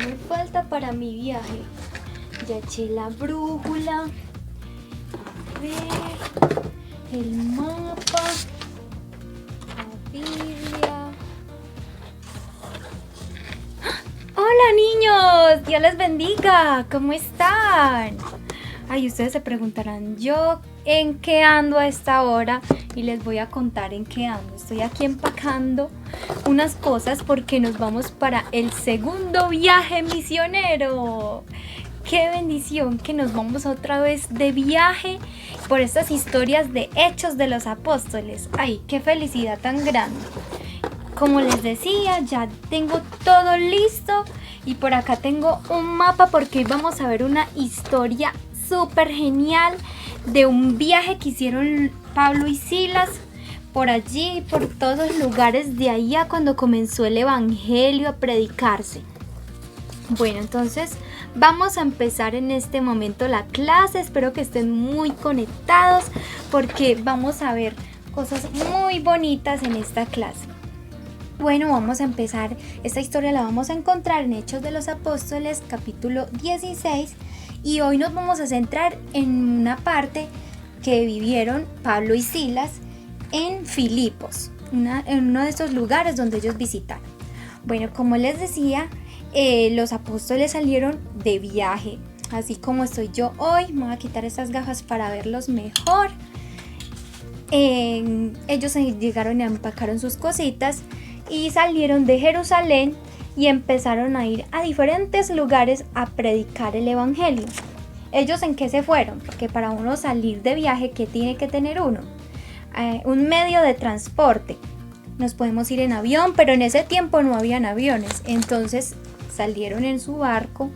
me falta para mi viaje? Ya eché la brújula. A ver, el mapa, la Biblia. ¡Hola, niños! ¡Dios les bendiga! ¿Cómo están? Ay, ustedes se preguntarán, ¿yo en qué ando a esta hora? Y les voy a contar en qué ando. Estoy aquí empacando unas cosas porque nos vamos para el segundo viaje misionero. ¡Qué bendición que nos vamos otra vez de viaje por estas historias de Hechos de los Apóstoles! ¡Ay, qué felicidad tan grande! Como les decía, ya tengo todo listo y por acá tengo un mapa porque hoy vamos a ver una historia súper genial de un viaje que hicieron Pablo y Silas por allí, por todos los lugares de allá cuando comenzó el evangelio a predicarse. Bueno, entonces vamos a empezar en este momento la clase. Espero que estén muy conectados porque vamos a ver cosas muy bonitas en esta clase. Bueno, vamos a empezar. Esta historia la vamos a encontrar en Hechos de los Apóstoles, capítulo 16. Y hoy nos vamos a centrar en una parte que vivieron Pablo y Silas en Filipos, en uno de esos lugares donde ellos visitaron. Bueno, como les decía, los apóstoles salieron de viaje, así como estoy yo hoy. Me voy a quitar estas gafas para verlos mejor. Ellos llegaron y empacaron sus cositas y salieron de Jerusalén y empezaron a ir a diferentes lugares a predicar el evangelio. ¿Ellos en qué se fueron? Porque para uno salir de viaje, ¿qué tiene que tener uno? Un medio de transporte. Nos podemos ir en avión, pero en ese tiempo no habían aviones. Entonces salieron en su barco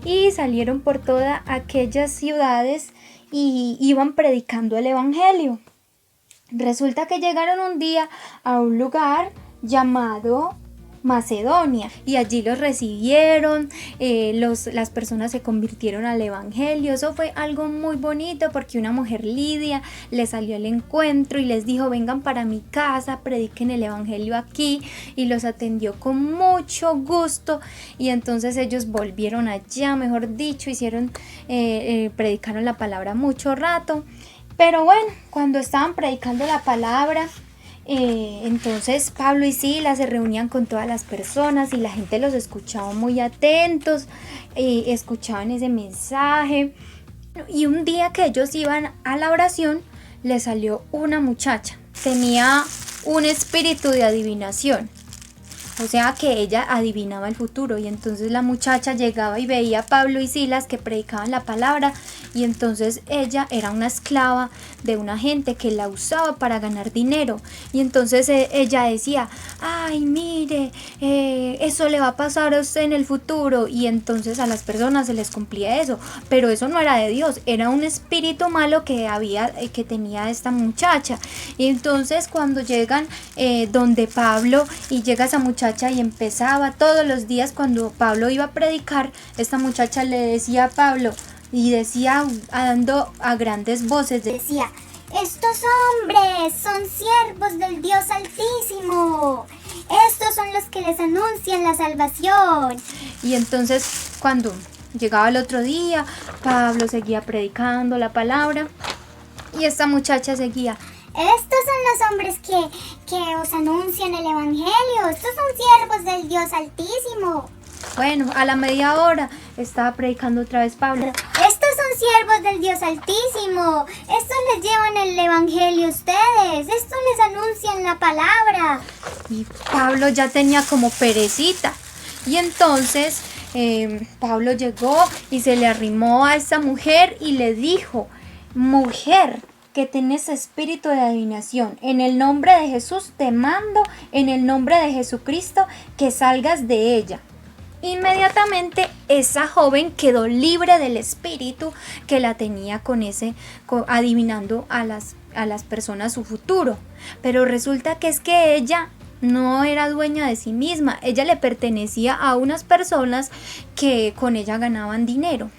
y salieron por todas aquellas ciudades y iban predicando el evangelio. Resulta que llegaron un día a un lugar llamado Macedonia y allí los recibieron, las personas se convirtieron al evangelio. Eso fue algo muy bonito porque una mujer, Lidia, les salió al encuentro y les dijo: vengan para mi casa, prediquen el evangelio aquí, y los atendió con mucho gusto. Y entonces ellos volvieron allá, mejor dicho, predicaron la palabra mucho rato. Pero bueno, cuando estaban predicando la palabra, entonces Pablo y Silas se reunían con todas las personas y la gente los escuchaba muy atentos, escuchaban ese mensaje. Y un día que ellos iban a la oración, les salió una muchacha. Tenía un espíritu de adivinación. O sea que ella adivinaba el futuro, y entonces la muchacha llegaba y veía a Pablo y Silas que predicaban la palabra, y entonces ella era una esclava de una gente que la usaba para ganar dinero. Y entonces ella decía: ay, mire, eso le va a pasar a usted en el futuro. Y entonces a las personas se les cumplía eso, pero eso no era de Dios, era un espíritu malo que tenía esta muchacha. Y entonces cuando llegan donde Pablo, y llega esa muchacha y empezaba todos los días, cuando Pablo iba a predicar, esta muchacha le decía a Pablo, y decía dando a grandes voces, decía: estos hombres son siervos del Dios Altísimo, estos son los que les anuncian la salvación. Y entonces cuando llegaba el otro día, Pablo seguía predicando la palabra y esta muchacha seguía: estos son los hombres que os anuncian el evangelio, estos son siervos del Dios Altísimo. Bueno, a la media hora estaba predicando otra vez Pablo: estos son siervos del Dios Altísimo, estos les llevan el evangelio a ustedes, estos les anuncian la palabra. Y Pablo ya tenía como perecita. Y entonces Pablo llegó y se le arrimó a esa mujer y le dijo: mujer, que tienes espíritu de adivinación, en el nombre de Jesús te mando, en el nombre de Jesucristo, que salgas de ella. Inmediatamente esa joven quedó libre del espíritu que la tenía adivinando a las personas su futuro. Pero resulta que es que ella no era dueña de sí misma, ella le pertenecía a unas personas que con ella ganaban dinero.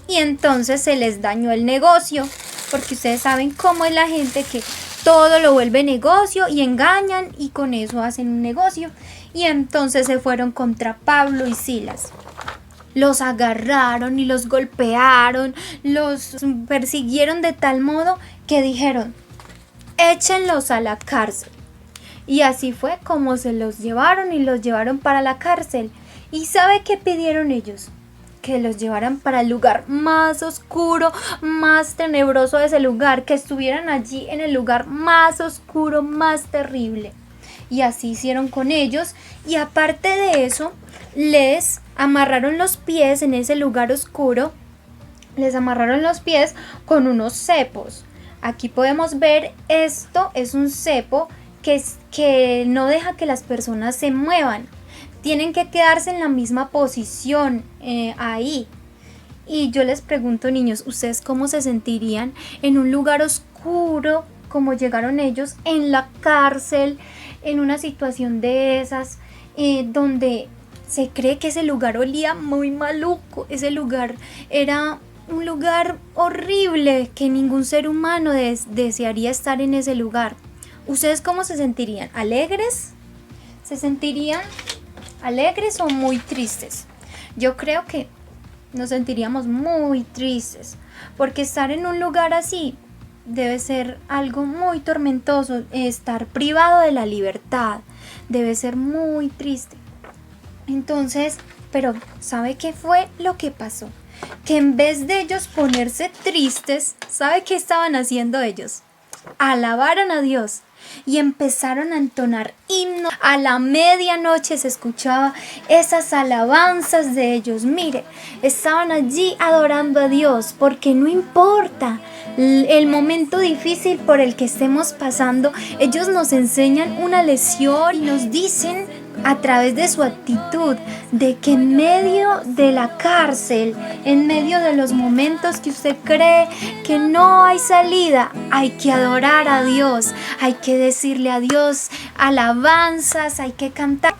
Y entonces se les dañó el negocio, porque ustedes saben cómo es la gente, que todo lo vuelve negocio y engañan, y con eso hacen un negocio. Y entonces se fueron contra Pablo y Silas. los agarraron y los golpearon, los persiguieron de tal modo que dijeron: échenlos a la cárcel. Y así fue como se los llevaron y los llevaron para la cárcel. ¿Y sabe qué pidieron ellos? Que los llevaran para el lugar más oscuro, más tenebroso de ese lugar, que estuvieran allí en el lugar más oscuro, más terrible. Y así hicieron con ellos, y aparte de eso, les amarraron los pies en ese lugar oscuro, les amarraron los pies con unos cepos. Aquí podemos ver, esto es un cepo que no deja que las personas se muevan. Tienen que quedarse en la misma posición ahí. Y yo les pregunto, niños, ¿ustedes cómo se sentirían en un lugar oscuro como llegaron ellos, en la cárcel, en una situación de esas, donde se cree que ese lugar olía muy maluco? Ese lugar era un lugar horrible, que ningún ser humano desearía estar en ese lugar. ¿Ustedes cómo se sentirían? ¿Alegres? ¿Se sentirían alegres o muy tristes? Yo creo que nos sentiríamos muy tristes, porque estar en un lugar así debe ser algo muy tormentoso. Estar privado de la libertad debe ser muy triste. Entonces, pero ¿sabe qué fue lo que pasó? Que en vez de ellos ponerse tristes, ¿sabe qué estaban haciendo ellos? Alabaron a Dios y empezaron a entonar himnos. A la medianoche se escuchaba esas alabanzas de ellos. Mire, estaban allí adorando a Dios, porque no importa el momento difícil por el que estemos pasando, ellos nos enseñan una lección y nos dicen a través de su actitud de que en medio de la cárcel, en medio de los momentos que usted cree que no hay salida, hay que adorar a Dios, hay que decirle a Dios alabanzas, hay que cantar.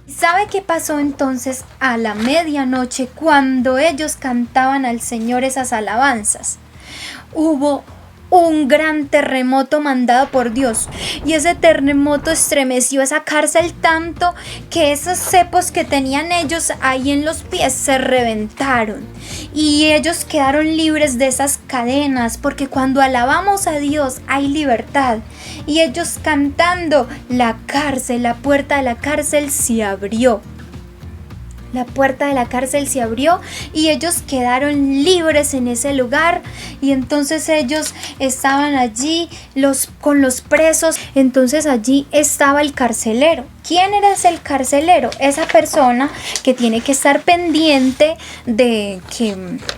¿Sabe qué pasó entonces a la medianoche cuando ellos cantaban al Señor esas alabanzas? Hubo un gran terremoto mandado por Dios, y ese terremoto estremeció esa cárcel tanto que esos cepos que tenían ellos ahí en los pies se reventaron, y ellos quedaron libres de esas cadenas, porque cuando alabamos a Dios hay libertad. Y ellos cantando, la puerta de la cárcel se abrió. La puerta de la cárcel se abrió y ellos quedaron libres en ese lugar. Y entonces ellos estaban allí con los presos. Entonces allí estaba el carcelero. ¿Quién era el carcelero? Esa persona que tiene que estar pendiente de que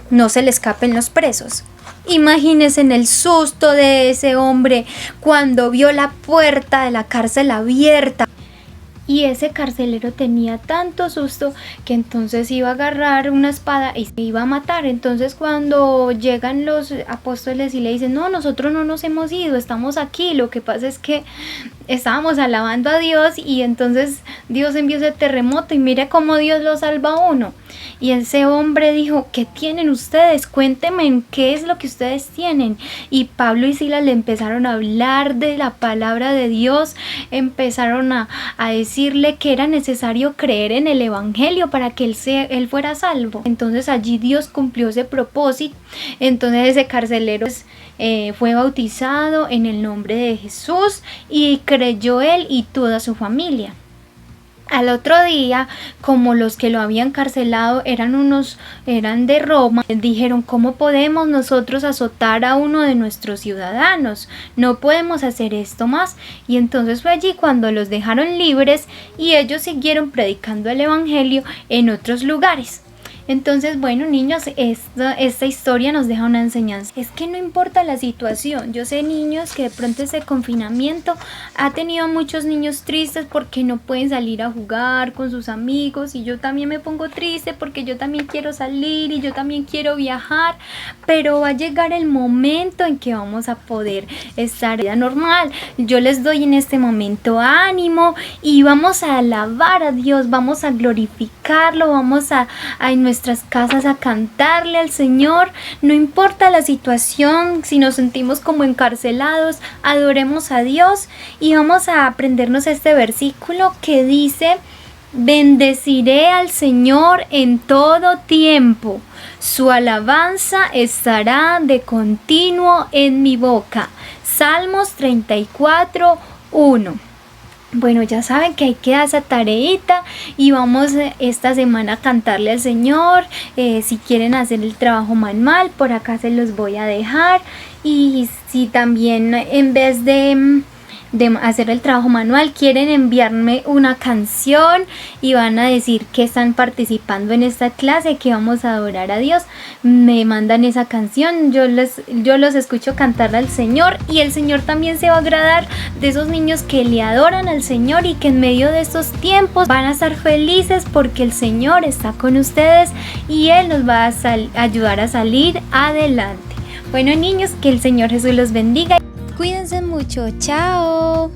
no se le escapen los presos. Imagínense en el susto de ese hombre cuando vio la puerta de la cárcel abierta. Y ese carcelero tenía tanto susto que entonces iba a agarrar una espada y se iba a matar. Entonces cuando llegan los apóstoles y le dicen: no, nosotros no nos hemos ido, estamos aquí, lo que pasa es que estábamos alabando a Dios y entonces Dios envió ese terremoto y mire cómo Dios lo salva a uno. Y ese hombre dijo: ¿qué tienen ustedes? Cuéntenme qué es lo que ustedes tienen. Y Pablo y Silas le empezaron a hablar de la palabra de Dios, empezaron a decirle que era necesario creer en el evangelio para que él fuera salvo. Entonces allí Dios cumplió ese propósito. Entonces ese carcelero fue bautizado en el nombre de Jesús y creyó él y toda su familia. Al otro día, como los que lo habían encarcelado eran de Roma, dijeron: ¿cómo podemos nosotros azotar a uno de nuestros ciudadanos? No podemos hacer esto más. Y entonces fue allí cuando los dejaron libres y ellos siguieron predicando el evangelio en otros lugares. Entonces, bueno, niños, esta historia nos deja una enseñanza. Es que no importa la situación. Yo sé, niños, que de pronto ese confinamiento ha tenido a muchos niños tristes porque no pueden salir a jugar con sus amigos. Y yo también me pongo triste porque yo también quiero salir y yo también quiero viajar. Pero va a llegar el momento en que vamos a poder estar en vida normal. Yo les doy en este momento ánimo y vamos a alabar a Dios, vamos a glorificarlo, vamos a en nuestras casas a cantarle al Señor. No importa la situación, si nos sentimos como encarcelados, adoremos a Dios. Y vamos a aprendernos este versículo que dice Bendeciré al Señor en todo tiempo. Su alabanza estará de continuo en mi boca. Salmos 34, 1. Bueno, ya saben que hay que dar esa tareita y vamos esta semana a cantarle al Señor. Si quieren hacer el trabajo manual, por acá se los voy a dejar. Y si también en vez de hacer el trabajo manual quieren enviarme una canción y van a decir que están participando en esta clase, que vamos a adorar a Dios, me mandan esa canción, yo los escucho cantar al Señor y el Señor también se va a agradar de esos niños que le adoran al Señor y que en medio de estos tiempos van a estar felices porque el Señor está con ustedes y Él nos va a ayudar a salir adelante. Bueno, niños, que el Señor Jesús los bendiga. Cuídense mucho, chao.